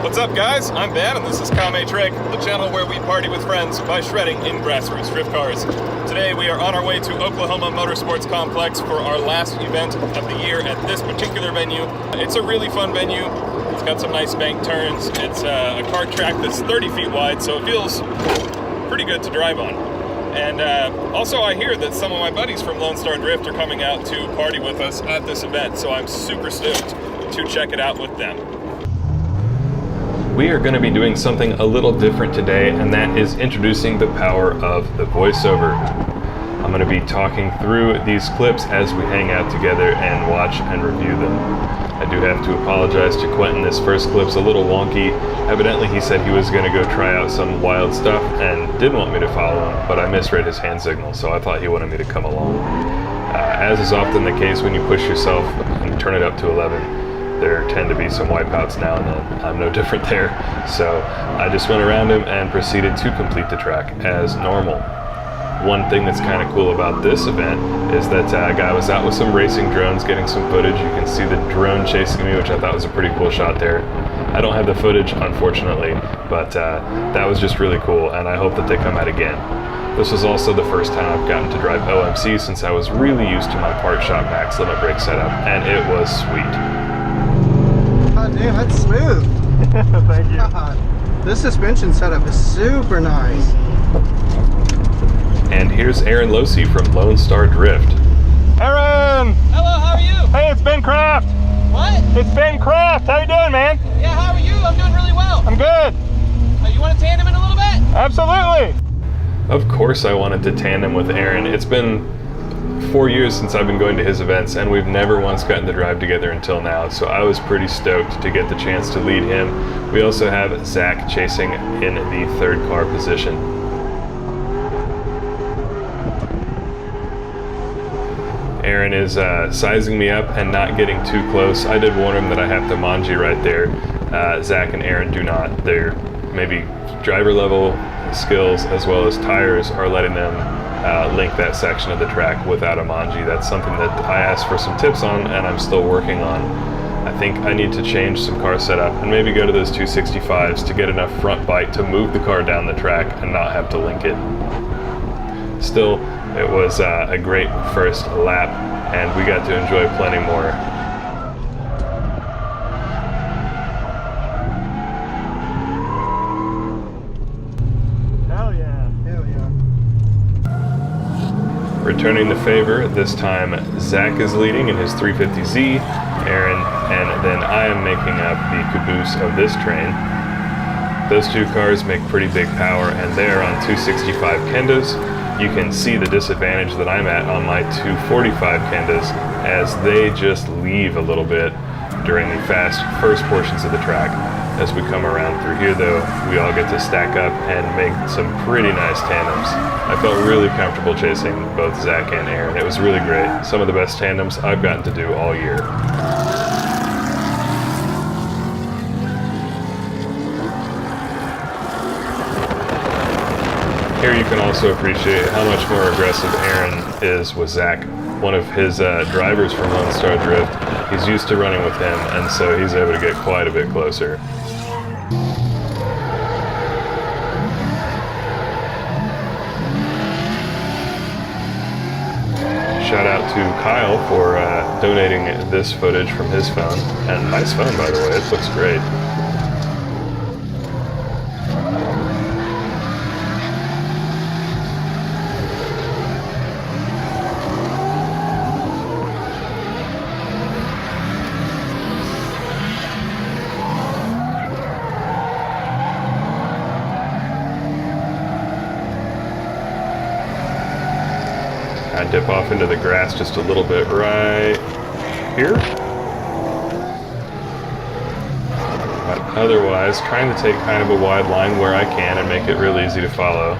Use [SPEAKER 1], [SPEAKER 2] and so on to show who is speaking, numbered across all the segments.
[SPEAKER 1] What's up, guys? I'm Ben, and this is KameTrick, the channel where we party with friends by shredding in grassroots drift cars. Today we are on our way to Oklahoma Motorsports Complex for our last event of the year at this particular venue. It's a really fun venue. It's got some nice bank turns. It's a kart track that's 30 feet wide, so it feels pretty good to drive on. And also I hear that some of my buddies from Lone Star Drift are coming out to party with us at this event, so I'm super stoked to check it out with them. We are going to be doing something a little different today, and that is introducing the power of the voiceover. I'm going to be talking through these clips as we hang out together and watch and review them. I do have to apologize to Quentin. This first clip's a little wonky. Evidently he said he was going to go try out some wild stuff and didn't want me to follow him, but I misread his hand signal, so I thought he wanted me to come along. As is often the case when you push yourself and turn it up to 11, there tend to be some wipeouts now and then. I'm no different there. So I just went around him and proceeded to complete the track as normal. One thing that's kind of cool about this event is that a guy was out with some racing drones getting some footage. You can see the drone chasing me, which I thought was a pretty cool shot there. I don't have the footage, unfortunately, but that was just really cool, and I hope that they come out again. This was also the first time I've gotten to drive OMC since I was really used to my Park Shop max limit brake setup, and it was sweet.
[SPEAKER 2] God damn, that's smooth.
[SPEAKER 3] Thank you.
[SPEAKER 2] God, this suspension setup is super nice.
[SPEAKER 1] And here's Aaron Losey from Lone Star Drift.
[SPEAKER 3] Aaron!
[SPEAKER 4] Hello, how are you?
[SPEAKER 3] Hey, it's Ben Kraft.
[SPEAKER 4] What?
[SPEAKER 3] It's Ben Kraft. How you doing, man?
[SPEAKER 4] Yeah, how are you? I'm doing really well.
[SPEAKER 3] I'm good.
[SPEAKER 4] You want to tandem in a little bit?
[SPEAKER 3] Absolutely.
[SPEAKER 1] Of course I wanted to tandem with Aaron. It's been 4 years since I've been going to his events, and we've never once gotten to drive together until now, so I was pretty stoked to get the chance to lead him. We also have Zach chasing in the third car position. Aaron is sizing me up and not getting too close. I did warn him that I have to manji right there. Zach and Aaron do not. Their maybe driver level skills as well as tires are letting them link that section of the track without a manji. That's something that I asked for some tips on and I'm still working on. I think I need to change some car setup and maybe go to those 265s to get enough front bite to move the car down the track and not have to link it. Still, it was a great first lap and we got to enjoy plenty more. Returning the favor, this time Zach is leading in his 350Z, Aaron, and then I am making up the caboose of this train. Those two cars make pretty big power and they are on 265 Kendas. You can see the disadvantage that I'm at on my 245 Kendas as they just leave a little bit during the fast first portions of the track. As we come around through here though, we all get to stack up and make some pretty nice tandems. I felt really comfortable chasing both Zach and Aaron. It was really great. Some of the best tandems I've gotten to do all year. Here you can also appreciate how much more aggressive Aaron is with Zach. One of his drivers from Lone Star Drift, he's used to running with him, and so he's able to get quite a bit closer. Shout out to Kyle for donating this footage from his phone. And nice phone, by the way, it looks great. I dip off into the grass just a little bit right here. But otherwise, trying to take kind of a wide line where I can and make it real easy to follow.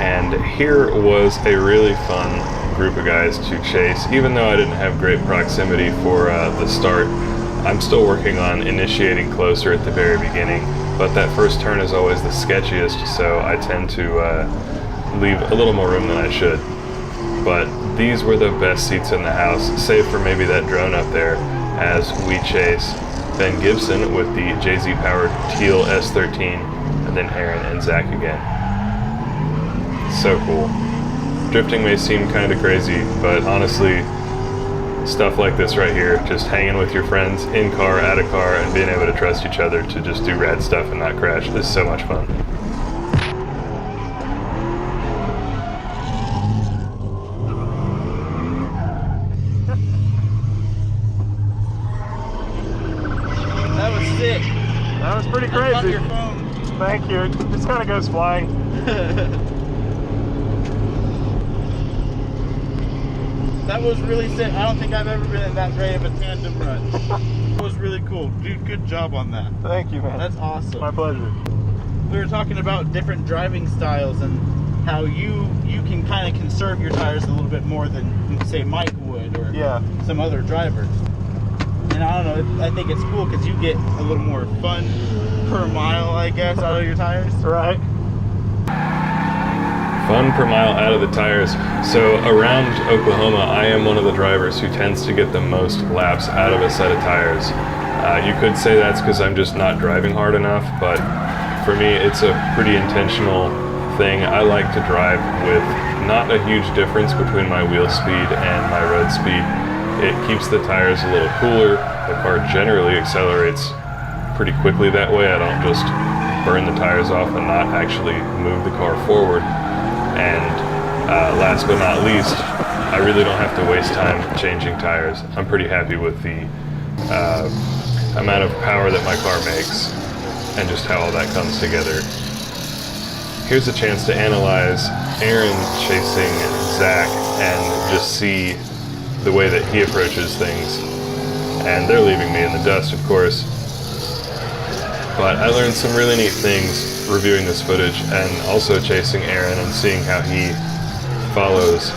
[SPEAKER 1] And here was a really fun group of guys to chase. Even though I didn't have great proximity for the start, I'm still working on initiating closer at the very beginning. But that first turn is always the sketchiest, so I tend to leave a little more room than I should. but these were the best seats in the house, save for maybe that drone up there, as we chase Ben Gibson with the JZ powered teal S13, and then Aaron and Zach again. So cool. Drifting may seem kind of crazy, but honestly, stuff like this right here, just hanging with your friends in car, out of car, and being able to trust each other to just do rad stuff and not crash is so much fun.
[SPEAKER 2] That was sick.
[SPEAKER 3] That was pretty
[SPEAKER 2] On
[SPEAKER 3] crazy.
[SPEAKER 2] your phone.
[SPEAKER 3] Thank you. It just kind of goes flying.
[SPEAKER 2] That was really sick. I don't think I've ever been in that great of a tandem run. It was really cool. Dude, good job on that.
[SPEAKER 3] Thank you, man.
[SPEAKER 2] That's awesome.
[SPEAKER 3] My pleasure.
[SPEAKER 2] We were talking about different driving styles and how you can kind of conserve your tires a little bit more than, say, Mike would or
[SPEAKER 3] Yeah.
[SPEAKER 2] some other drivers. And I don't know, I think it's cool because you get a little more fun per mile, I guess, out of your tires.
[SPEAKER 3] Right.
[SPEAKER 1] Fun per mile out of the tires. So around Oklahoma, I am one of the drivers who tends to get the most laps out of a set of tires. You could say that's because I'm just not driving hard enough, but for me, it's a pretty intentional thing. I like to drive with not a huge difference between my wheel speed and my road speed. It keeps the tires a little cooler. The car generally accelerates pretty quickly that way. I don't just burn the tires off and not actually move the car forward. And last but not least, I really don't have to waste time changing tires. I'm pretty happy with the amount of power that my car makes and just how all that comes together. Here's a chance to analyze Aaron chasing Zach and just see the way that he approaches things. And they're leaving me in the dust, of course. But I learned some really neat things reviewing this footage and also chasing Aaron and seeing how he follows.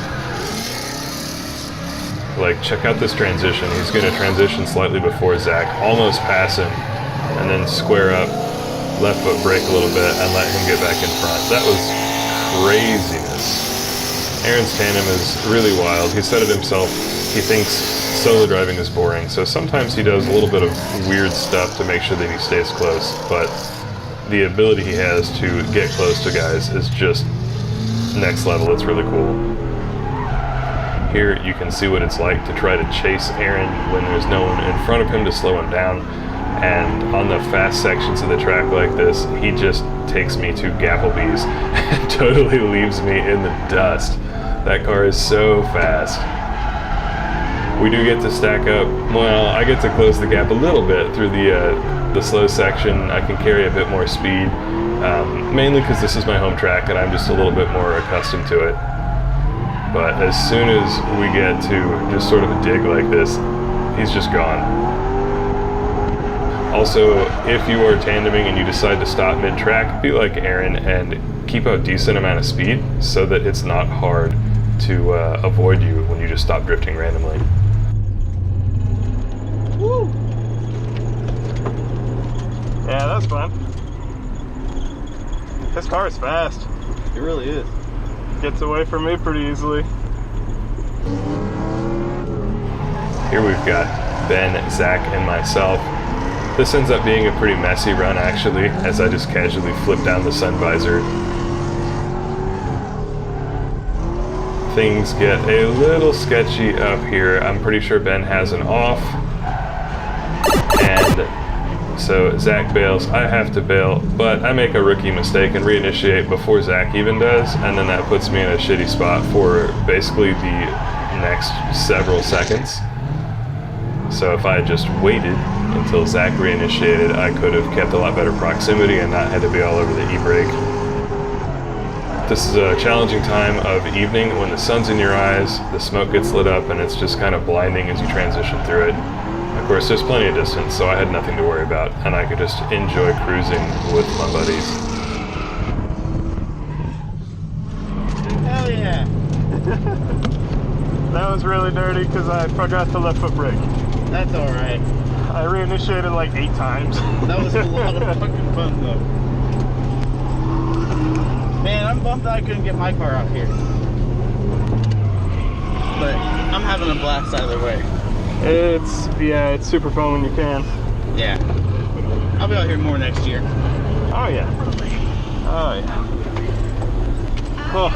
[SPEAKER 1] Like, check out this transition. He's going to transition slightly before Zach, almost pass him, and then square up, left foot brake a little bit, and let him get back in front. That was craziness. Aaron's tandem is really wild. He said it himself. He thinks solo driving is boring, so sometimes he does a little bit of weird stuff to make sure that he stays close, but the ability he has to get close to guys is just next level. It's really cool. Here you can see what it's like to try to chase Aaron when there's no one in front of him to slow him down, and on the fast sections of the track like this, he just takes me to Gapplebee's and totally leaves me in the dust. That car is so fast. We do get to stack up. Well, I get to close the gap a little bit through the slow section. I can carry a bit more speed, mainly because this is my home track and I'm just a little bit more accustomed to it. But as soon as we get to just sort of a dig like this, he's just gone. Also, if you are tandeming and you decide to stop mid-track, be like Aaron and keep a decent amount of speed so that it's not hard to avoid you when you just stop drifting randomly.
[SPEAKER 2] Woo!
[SPEAKER 3] Yeah, that's fun. This car is fast.
[SPEAKER 2] It really is.
[SPEAKER 3] Gets away from me pretty easily.
[SPEAKER 1] Here we've got Ben, Zach, and myself. This ends up being a pretty messy run actually, as I just casually flip down the sun visor. Things get a little sketchy up here. I'm pretty sure Ben has an off. And so Zach bails, I have to bail, but I make a rookie mistake and reinitiate before Zach even does, and then that puts me in a shitty spot for basically the next several seconds. So if I had just waited until Zach reinitiated, I could have kept a lot better proximity and not had to be all over the e-brake. This is a challenging time of evening when the sun's in your eyes, the smoke gets lit up, and it's just kind of blinding as you transition through it. Of course, there's plenty of distance, so I had nothing to worry about, and I could just enjoy cruising with my buddies.
[SPEAKER 2] Hell yeah!
[SPEAKER 3] That was really dirty because I forgot the left foot brake.
[SPEAKER 2] That's alright.
[SPEAKER 3] I reinitiated like 8 times.
[SPEAKER 2] That was a lot of fucking fun though. Man, I'm bummed that I couldn't get my car out here. but I'm having a blast either way.
[SPEAKER 3] It's super fun when you can.
[SPEAKER 2] Yeah. I'll be out here more next year.
[SPEAKER 3] Oh yeah. Oh yeah. Oh.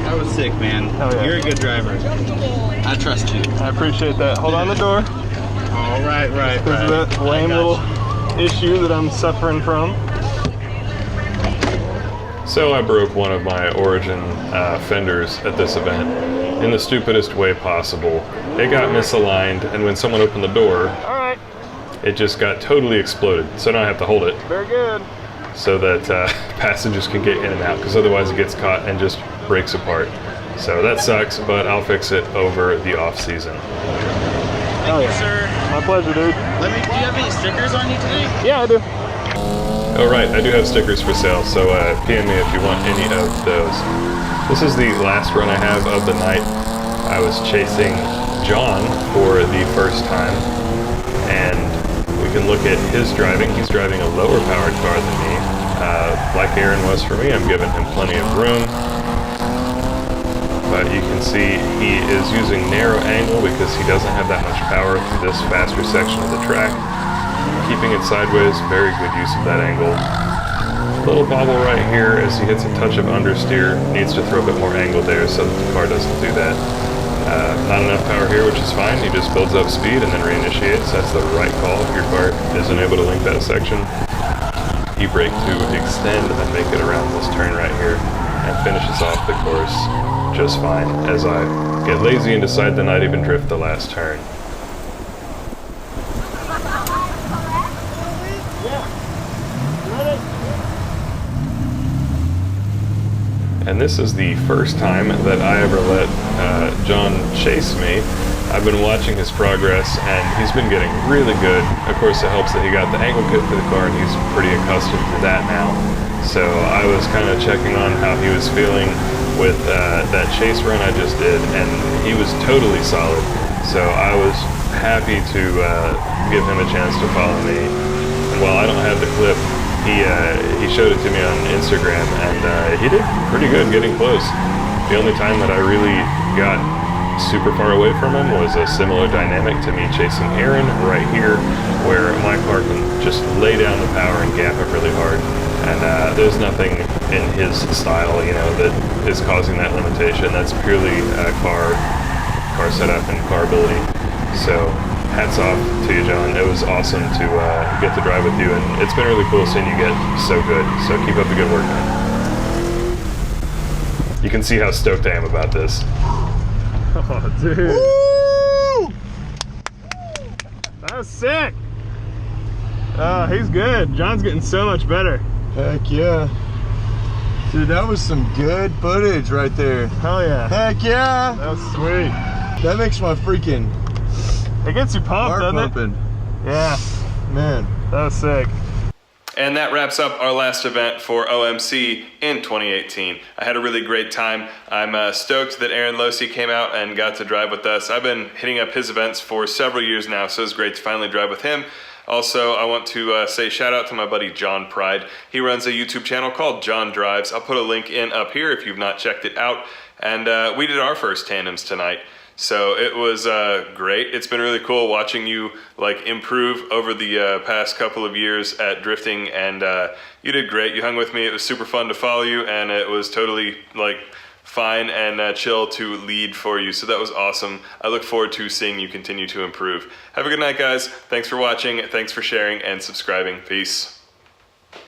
[SPEAKER 2] That was sick, man.
[SPEAKER 3] Hell yeah.
[SPEAKER 2] You're a good driver. I trust you.
[SPEAKER 3] I appreciate that. Hold on the door.
[SPEAKER 2] All right.
[SPEAKER 3] Because of that lame little issue that I'm suffering from.
[SPEAKER 1] So I broke one of my Origin fenders at this event in the stupidest way possible. It got misaligned, and when someone opened the door,
[SPEAKER 3] Alright.
[SPEAKER 1] it just got totally exploded. So now I have to hold it
[SPEAKER 3] Very good.
[SPEAKER 1] so that passengers can get in and out, because otherwise it gets caught and just breaks apart. So that sucks, but I'll fix it over the off season.
[SPEAKER 2] Thank you, sir.
[SPEAKER 3] My pleasure, dude.
[SPEAKER 2] Do you have any stickers on you today?
[SPEAKER 3] Yeah, I do.
[SPEAKER 1] Oh right, I do have stickers for sale, so PM me if you want any of those. This is the last run I have of the night. I was chasing John for the first time, and we can look at his driving. He's driving a lower powered car than me. Like Aaron was for me, I'm giving him plenty of room. But you can see he is using narrow angle because he doesn't have that much power through this faster section of the track. Keeping it sideways, very good use of that angle. Little bobble right here as he hits a touch of understeer. Needs to throw a bit more angle there so that the car doesn't do that. Not enough power here, which is fine. He just builds up speed and then reinitiates. That's the right call if your car isn't able to link that section. You brake to extend and make it around this turn right here and finishes off the course just fine as I get lazy and decide to not even drift the last turn. And this is the first time that I ever let John chase me. I've been watching his progress and he's been getting really good. Of course it helps that he got the angle kit for the car and he's pretty accustomed to that now. So I was kind of checking on how he was feeling with that chase run I just did, and he was totally solid. So I was happy to give him a chance to follow me. And while I don't have the clip, he showed it to me on Instagram, and he did pretty good getting close. The only time that I really got super far away from him was a similar dynamic to me chasing Aaron right here, where my car can just lay down the power and gap it really hard. And there's nothing in his style, you know, that is causing that limitation. That's purely car setup and car ability. So hats off to you, John. It was awesome to get to drive with you, and it's been really cool seeing you get so good. So keep up the good work, man. You can see how stoked I am about this.
[SPEAKER 3] Oh, dude.
[SPEAKER 2] Woo!
[SPEAKER 3] That was sick. Oh, he's good. John's getting so much better.
[SPEAKER 5] Heck yeah. Dude, that was some good footage right there.
[SPEAKER 3] Hell yeah.
[SPEAKER 5] Heck yeah.
[SPEAKER 3] That was sweet.
[SPEAKER 5] That makes my freaking
[SPEAKER 3] It gets you pumped,
[SPEAKER 5] heart
[SPEAKER 3] doesn't
[SPEAKER 5] pumping.
[SPEAKER 3] it? Yeah.
[SPEAKER 5] Man.
[SPEAKER 3] That was sick.
[SPEAKER 1] And that wraps up our last event for OMC in 2018. I had a really great time. I'm stoked that Aaron Losey came out and got to drive with us. I've been hitting up his events for several years now, so it's great to finally drive with him. Also, I want to say shout out to my buddy John Pride. He runs a YouTube channel called John Drives. I'll put a link in up here if you've not checked it out. And we did our first tandems tonight. So it was great. It's been really cool watching you like improve over the past couple of years at drifting, and you did great. You hung with me. It was super fun to follow you, and it was totally like fine and chill to lead for you. So that was awesome. I look forward to seeing you continue to improve. Have a good night, guys. Thanks for watching. Thanks for sharing and subscribing. Peace.